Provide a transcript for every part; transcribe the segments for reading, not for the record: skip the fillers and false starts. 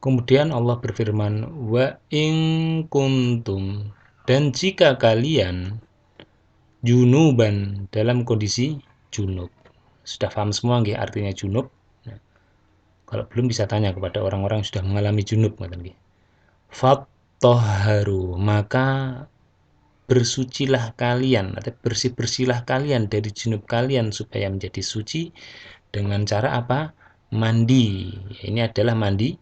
Kemudian Allah berfirman, wa in kuntum, dan jika kalian junuban, dalam kondisi junub. Sudah paham semua nggih artinya junub? Nah, kalau belum bisa tanya kepada orang-orang yang sudah mengalami junub ngoten nggih. Fattahharu, maka bersucilah kalian atau bersih-bersihlah kalian dari junub kalian supaya menjadi suci dengan cara apa? Mandi. Ini adalah mandi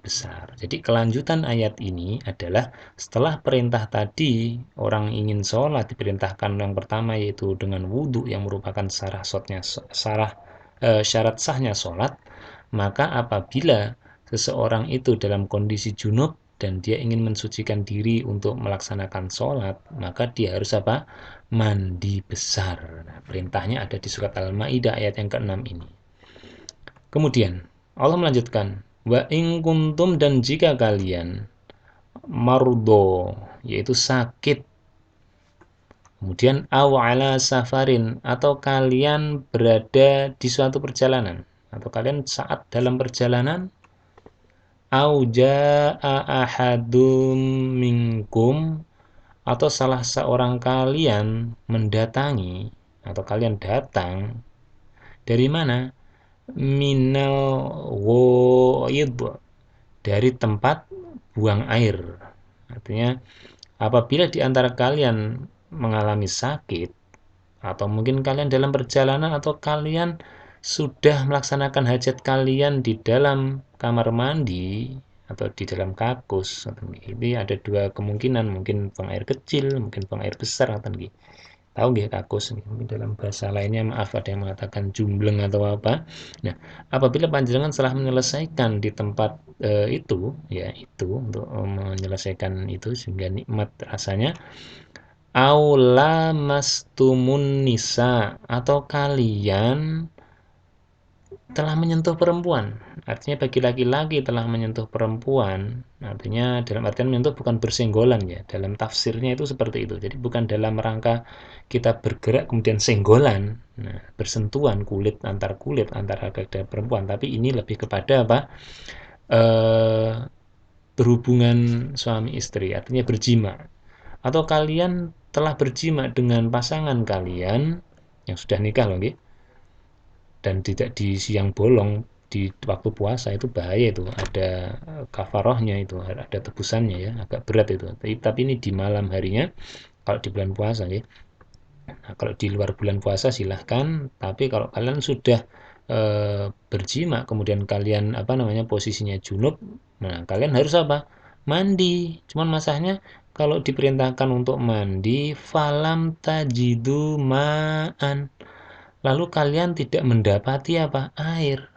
besar. Jadi kelanjutan ayat ini adalah setelah perintah tadi orang ingin sholat diperintahkan yang pertama yaitu dengan wudhu yang merupakan syarat sahnya sholat, maka apabila seseorang itu dalam kondisi junub dan dia ingin mensucikan diri untuk melaksanakan sholat, maka dia harus apa? Mandi besar. Nah, perintahnya ada di surat Al-Maidah ayat yang ke-6 ini. Kemudian Allah melanjutkan, wa in kuntum, dan jika kalian mardo, yaitu sakit, kemudian aw ala safarin, atau kalian berada di suatu perjalanan, atau kalian saat dalam perjalanan, aw jaa ahadum minkum, atau salah seorang kalian mendatangi, atau kalian datang dari mana? Minal ghaid, dari tempat buang air. Artinya apabila di antara kalian mengalami sakit, atau mungkin kalian dalam perjalanan, atau kalian sudah melaksanakan hajat kalian di dalam kamar mandi atau di dalam kakus, ini ada dua kemungkinan, mungkin buang air kecil, mungkin buang air besar, atau tahu nggih kakus, mungkin dalam bahasa lainnya maaf ada yang mengatakan jumbleng atau apa. Nah, apabila panjenengan setelah menyelesaikan di tempat itu, ya itu untuk menyelesaikan itu sehingga nikmat rasanya, aula mastumun nisa, atau kalian telah menyentuh perempuan. Artinya bagi laki-laki telah menyentuh perempuan, artinya dalam artian menyentuh bukan bersenggolan ya. Dalam tafsirnya itu seperti itu. Jadi bukan dalam rangka kita bergerak kemudian senggolan, nah, bersentuhan kulit antara laki dan perempuan, tapi ini lebih kepada apa? Berhubungan suami istri, artinya berjima. Atau kalian telah berjima dengan pasangan kalian yang sudah nikah loh, nggih, dan tidak di siang bolong di waktu puasa, itu bahaya, itu ada kafarohnya, itu ada tebusannya ya, agak berat itu. Tapi ini di malam harinya kalau di bulan puasa ya. Nah, kalau di luar bulan puasa silahkan, tapi kalau kalian sudah berjima kemudian kalian apa namanya posisinya junub, nah kalian harus apa? Mandi. Cuman masalahnya kalau diperintahkan untuk mandi, falam tajidu ma'an, lalu kalian tidak mendapati apa? Air.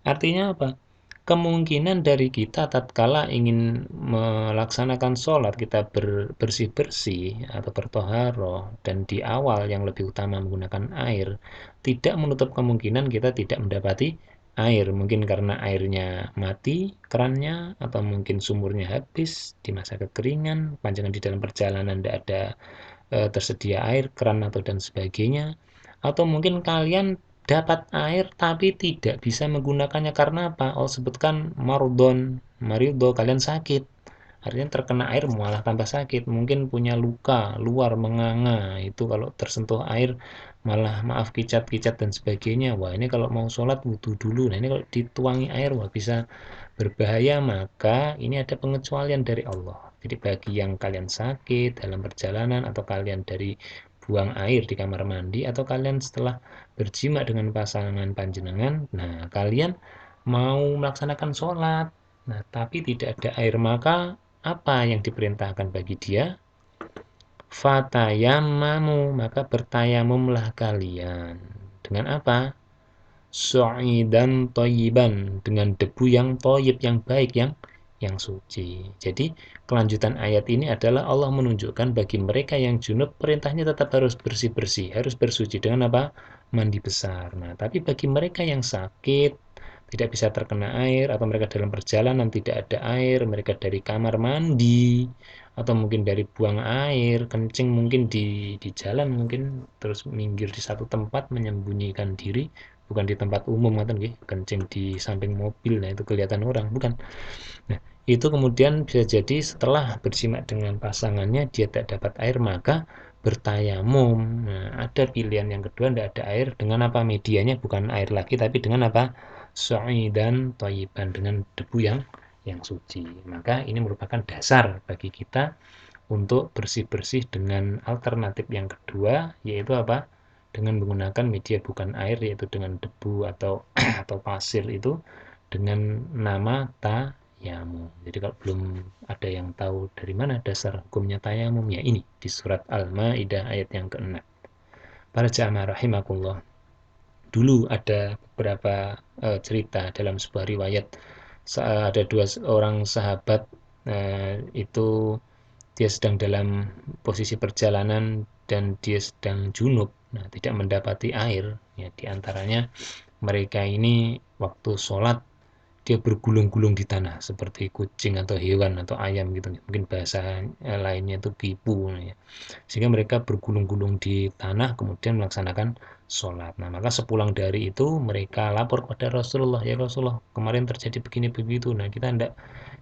Artinya apa? Kemungkinan dari kita tatkala ingin melaksanakan sholat, kita bersih-bersih atau bertoharoh, dan di awal yang lebih utama menggunakan air, tidak menutup kemungkinan kita tidak mendapati air. Mungkin karena airnya mati kerannya, atau mungkin sumurnya habis di masa kekeringan, panjangan di dalam perjalanan tidak ada tersedia air, keran atau dan sebagainya. Atau mungkin kalian dapat air tapi tidak bisa menggunakannya karena apa? Allah sebutkan marido, kalian sakit. Artinya terkena air malah tambah sakit. Mungkin punya luka luar menganga, itu kalau tersentuh air malah maaf kicat-kicat dan sebagainya. Wah, ini kalau mau sholat wudhu dulu. Nah, ini kalau dituangi air wah bisa berbahaya. Maka ini ada pengecualian dari Allah. Jadi bagi yang kalian sakit dalam perjalanan, atau kalian dari buang air di kamar mandi, atau kalian setelah berjima dengan pasangan panjenengan, nah kalian mau melaksanakan sholat, nah tapi tidak ada air, maka apa yang diperintahkan bagi dia? Fatayamamu, maka bertayamumlah kalian. Dengan apa? Su'idan toyiban, dengan debu yang toyib, yang baik, yang suci. Jadi kelanjutan ayat ini adalah Allah menunjukkan bagi mereka yang junub perintahnya tetap harus bersih-bersih, harus bersuci dengan apa? Mandi besar. Nah, tapi bagi mereka yang sakit, tidak bisa terkena air, atau mereka dalam perjalanan tidak ada air, mereka dari kamar mandi, atau mungkin dari buang air kencing, mungkin di jalan, mungkin terus minggir di satu tempat menyembunyikan diri, bukan di tempat umum kan nggih, kencing di samping mobil, nah itu kelihatan orang, bukan. Nah, itu kemudian bisa jadi setelah berjima dengan pasangannya dia tidak dapat air maka bertayamum. Nah, ada pilihan yang kedua, tidak ada air, dengan apa? Medianya bukan air lagi tapi dengan apa? Su'idan thayyiban, dengan debu yang suci. Maka ini merupakan dasar bagi kita untuk bersih-bersih dengan alternatif yang kedua, yaitu apa? Dengan menggunakan media bukan air, yaitu dengan debu atau atau pasir itu, dengan nama tayamum. Jadi kalau belum ada yang tahu dari mana dasar hukumnya tayamum, ya ini di surat Al-Maidah ayat yang ke-6. Para jamaah rahimakumullah, dulu ada beberapa cerita dalam sebuah riwayat. Ada dua orang sahabat, itu dia sedang dalam posisi perjalanan dan dia sedang junub, nah tidak mendapati air, ya di antaranya mereka ini waktu sholat dia bergulung-gulung di tanah seperti kucing atau hewan atau ayam gitu, mungkin bahasa lainnya itu kipu ya. Sehingga mereka bergulung-gulung di tanah kemudian melaksanakan sholat. Nah maka sepulang dari itu mereka lapor kepada Rasulullah, ya Rasulullah kemarin terjadi begini begitu, nah kita tidak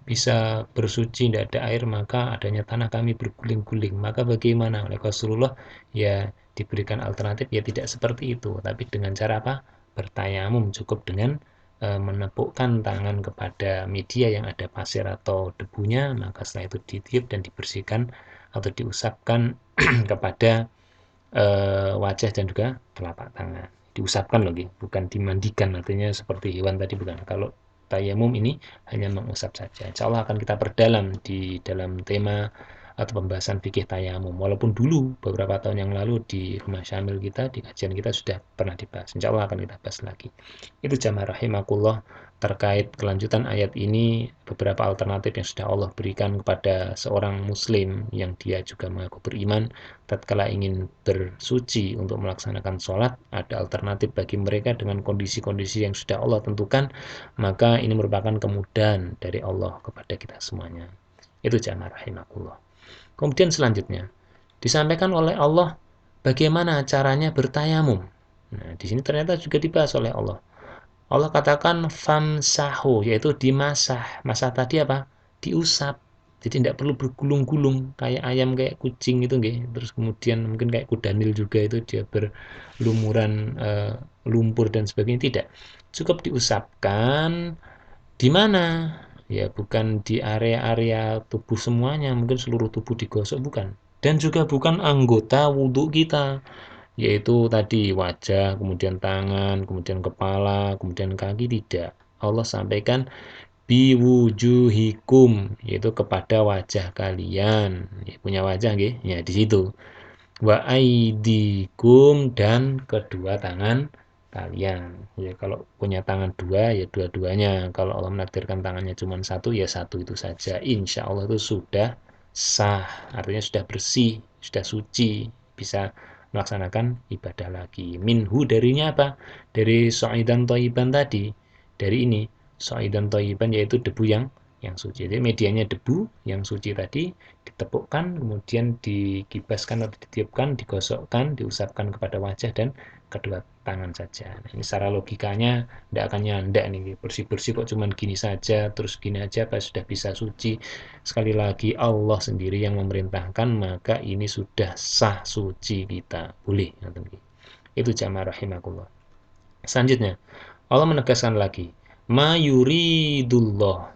bisa bersuci, tidak ada air, maka adanya tanah kami berguling-guling, maka bagaimana? Oleh Rasulullah ya diberikan alternatif, ya tidak seperti itu, tapi dengan cara apa? Bertayamum, cukup dengan menepukkan tangan kepada media yang ada pasir atau debunya, maka setelah itu ditiup dan dibersihkan atau diusapkan kepada wajah dan juga telapak tangan. Diusapkan lagi, bukan dimandikan, artinya seperti hewan tadi, bukan. Kalau tayamum ini hanya mengusap saja. Insya Allah akan kita perdalam di dalam tema atau pembahasan fikih tayamum. Walaupun dulu beberapa tahun yang lalu di rumah syamil kita, di kajian kita sudah pernah dibahas. Insya Allah akan kita bahas lagi. Itu jamaah rahimakumullah terkait kelanjutan ayat ini, beberapa alternatif yang sudah Allah berikan kepada seorang muslim yang dia juga mengaku beriman tatkala ingin bersuci untuk melaksanakan sholat, ada alternatif bagi mereka dengan kondisi-kondisi yang sudah Allah tentukan, maka ini merupakan kemudahan dari Allah kepada kita semuanya. Itu jamaah rahimakumullah. Kemudian selanjutnya disampaikan oleh Allah bagaimana caranya bertayamum. Nah, di sini ternyata juga dibahas oleh Allah. Allah katakan famsahu, yaitu dimasah. Masah tadi apa? Diusap. Jadi tidak perlu bergulung-gulung kayak ayam, kayak kucing itu nggih. Terus kemudian mungkin kayak kudanil juga itu dia berlumuran lumpur dan sebagainya, tidak. Cukup diusapkan di mana? Ya bukan di area-area tubuh semuanya, mungkin seluruh tubuh digosok, bukan. Dan juga bukan anggota wudhu kita, yaitu tadi wajah, kemudian tangan, kemudian kepala, kemudian kaki, tidak. Allah sampaikan biwujuhikum, yaitu kepada wajah kalian. Ya, punya wajah nggih? Ya di situ. Wa aidikum, dan kedua tangan kalian. Ya kalau punya tangan dua ya dua-duanya. Kalau Allah menakdirkan tangannya cuma satu ya satu itu saja. Insya Allah itu sudah sah, artinya sudah bersih, sudah suci, bisa melaksanakan ibadah lagi. Minhu, darinya apa? Dari so'idan toiban tadi. Dari ini so'idan toiban yaitu debu yang suci. Jadi medianya debu yang suci tadi ditepukkan, kemudian dikibaskan atau ditiupkan, digosokkan, diusapkan kepada wajah dan kedua tangan saja. Nah, ini secara logikanya tidak akan nyandak nih, bersih-bersih kok cuman gini saja, terus gini aja apa sudah bisa suci. Sekali lagi Allah sendiri yang memerintahkan, maka ini sudah sah suci kita. Boleh. Itu jamaah rahimakumullah. Selanjutnya, Allah menegaskan lagi, ma yuridullah,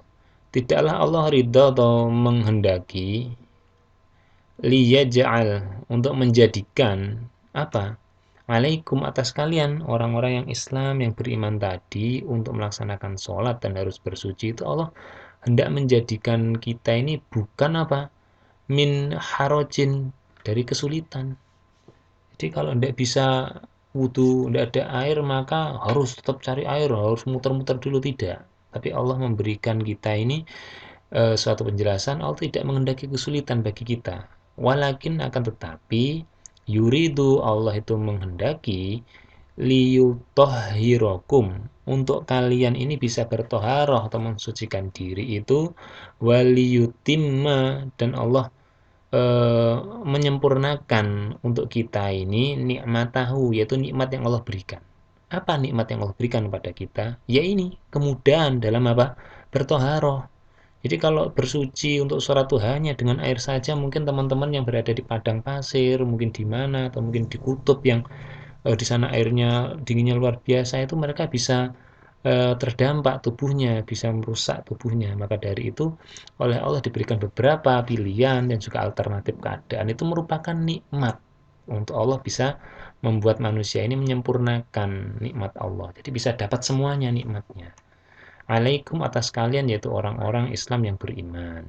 tidaklah Allah ridha atau menghendaki, liyaj'al, untuk menjadikan apa? Alaikum, atas kalian orang-orang yang Islam yang beriman tadi, untuk melaksanakan sholat dan harus bersuci itu Allah hendak menjadikan kita ini bukan apa? Min harojin, dari kesulitan. Jadi kalau tidak bisa wudhu, tidak ada air, maka harus tetap cari air, harus muter-muter dulu, tidak. Tapi Allah memberikan kita ini suatu penjelasan, Allah tidak menghendaki kesulitan bagi kita. Walakin, akan tetapi, yuridu, Allah itu menghendaki, liyutahhirakum, untuk kalian ini bisa bertoharoh atau mensucikan diri itu, waliyutimma, dan Allah menyempurnakan untuk kita ini nikmatahu, yaitu nikmat yang Allah berikan. Apa nikmat yang Allah berikan kepada kita? Ya ini, kemudahan dalam apa? Bertoharoh. Jadi kalau bersuci untuk sholat tuh hanya dengan air saja, mungkin teman-teman yang berada di padang pasir, mungkin di mana, atau mungkin di kutub yang di sana airnya dinginnya luar biasa, itu mereka bisa terdampak tubuhnya, bisa merusak tubuhnya. Maka dari itu, oleh Allah diberikan beberapa pilihan dan juga alternatif keadaan. Itu merupakan nikmat untuk Allah bisa membuat manusia ini menyempurnakan nikmat Allah. Jadi bisa dapat semuanya nikmatnya. Alaikum atas kalian yaitu orang-orang Islam yang beriman.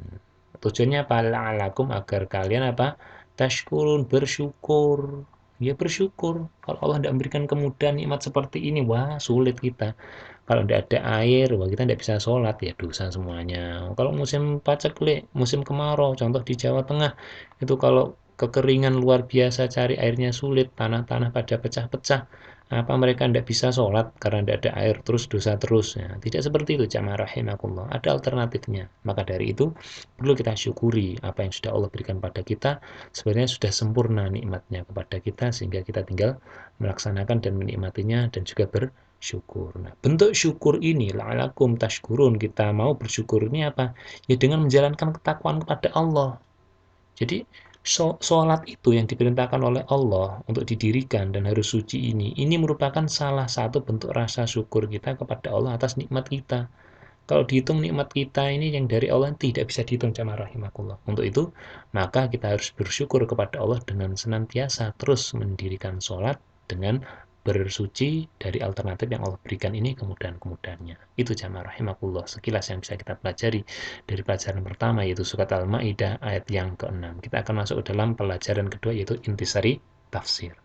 Tujuannya apa? La'alakum agar kalian apa? Tashkurun, bersyukur. Ya bersyukur. Kalau Allah tidak memberikan kemudahan nikmat seperti ini, wah sulit kita. Kalau tidak ada air, wah kita tidak bisa sholat, ya dosa semuanya. Kalau musim paceklik, musim kemarau, contoh di Jawa Tengah, itu kalau kekeringan luar biasa, cari airnya sulit, tanah-tanah pada pecah-pecah, apa mereka tidak bisa sholat karena tidak ada air, terus dosa terus. Ya, tidak seperti itu, jamaah rahimakumullah. Ada alternatifnya. Maka dari itu, perlu kita syukuri apa yang sudah Allah berikan pada kita. Sebenarnya sudah sempurna nikmatnya kepada kita, sehingga kita tinggal melaksanakan dan menikmatinya dan juga bersyukur. Nah, bentuk syukur ini la'alakum tashkurun, kita mau bersyukur ini apa? Ya dengan menjalankan ketakwaan kepada Allah. Jadi sholat itu yang diperintahkan oleh Allah untuk didirikan dan harus suci ini merupakan salah satu bentuk rasa syukur kita kepada Allah atas nikmat kita. Kalau dihitung nikmat kita ini yang dari Allah tidak bisa dihitung, jamaah rahimakumullah. Untuk itu, maka kita harus bersyukur kepada Allah dengan senantiasa terus mendirikan sholat dengan bersuci dari alternatif yang Allah berikan ini kemudahan-kemudahannya. Itu jamaah rahimakumullah sekilas yang bisa kita pelajari dari pelajaran pertama yaitu surat Al-Maidah ayat yang ke-6. Kita akan masuk ke dalam pelajaran kedua yaitu intisari tafsir.